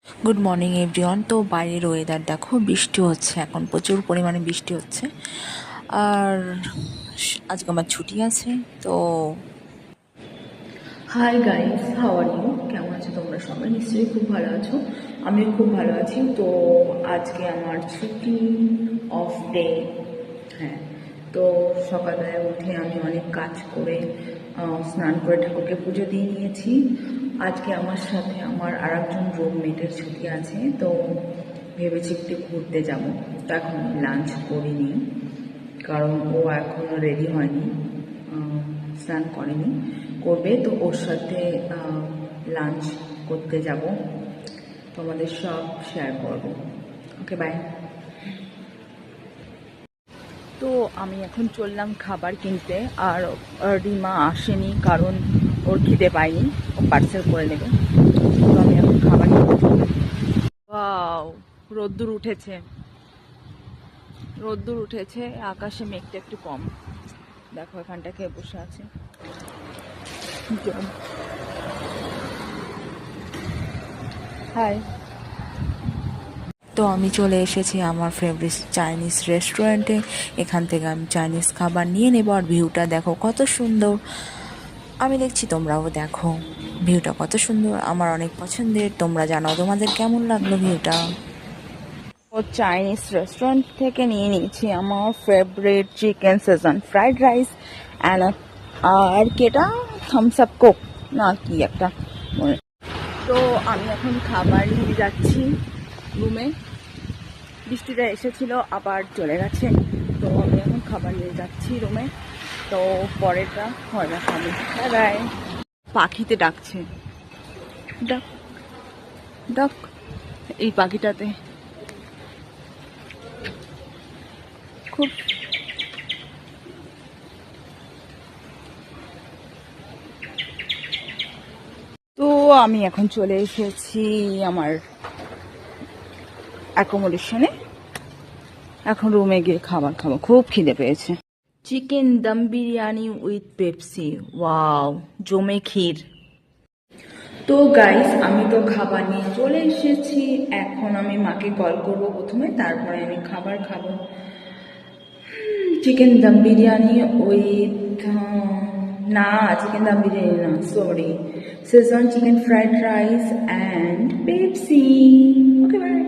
Good morning everyone. তো বাইরের weather দেখো, বৃষ্টি হচ্ছে, এখন প্রচুর পরিমাণে বৃষ্টি হচ্ছে। আর আজকে আমার ছুটি আছে। তো hi guys, how are you? কেমন আছো তোমরা? সবাই নিশ্চয়ই খুব ভালো আছো, আমিও খুব ভালো আছি। তো আজকে আমার ছুটি, অফ ডে। হ্যাঁ, তো সকালবেলায় উঠে আমি অনেক কাজ করে স্নান করে ঠাকুরকে পুজো দিয়ে নিয়েছি। আজকে আমার সাথে আমার আর একজন রুমমেটের ছুটি আছে, তো ভেবেছি একটু ঘুরতে যাব। তো এখন লাঞ্চ করিনি, কারণ ও এখনও রেডি হয়নি, স্নান করেনি, করবে। তো ওর সাথে লাঞ্চ করতে যাব, তোমাদের সব শেয়ার করব। ওকে, বাই। তো আমি এখন চললাম খাবার কিনতে, আর রিমা আসেনি কারণ ওর খিদে পায়নি, ও পার্সেল করে নেবে। তো আমি এখন খাবার কিনতে চললাম। ওয়াও, রোদ্দুর উঠেছে, রোদ্দুর উঠেছে, আকাশে মেঘটা একটু কম। দেখো এখানটা খেয়ে বসে আছে। হাই। তো আমি চলে এসেছি আমার ফেভারিট চাইনিজ রেস্টুরেন্টে। এখান থেকে আমি চাইনিজ খাবার নিয়ে নেব। আর ভিউটা দেখো কত সুন্দর, আমি দেখছি তোমরাও দেখো ভিউটা কত সুন্দর, আমার অনেক পছন্দের। তোমরা জানাও তোমাদের কেমন লাগলো ভিউটা। ও চাইনিজ রেস্টুরেন্ট থেকে নিয়ে নিয়েছি আমার favourite chicken Szechuan fried rice and আর কেটা থামস আপ কোক না কি একটা মনে। তো আমি এখন খাবার নিয়ে যাচ্ছি রুমে। বৃষ্টিটা এসেছিল, আবার চলে গেছে। তো আমি এখন খাবার নিয়ে যাচ্ছি রুমে। তো পরেরটা হয় না খাবো। Bye bye. পাখিতে ডাকছে, ডাক ডাক, এই পাখিটাতে খুব। তো আমি এখন চলে এসেছি আমার অ্যাকোমোডেশনে। এখন রুমে গিয়ে খাবার খাবো, খুব খিদে পেয়েছে। Chicken dum biryani with Pepsi, wow, জমে ক্ষীর। তো গাইস, আমি তো খাবার নিয়ে চলে এসেছি। এখন আমি মাকে কল করব প্রথমে, তারপরে আমি খাবার খাবো। চিকেন দম বিরিয়ানি উইথ, না চিকেন দম বিরিয়ানি না, sorry, Szechuan chicken fried rice and Pepsi. Okay, by.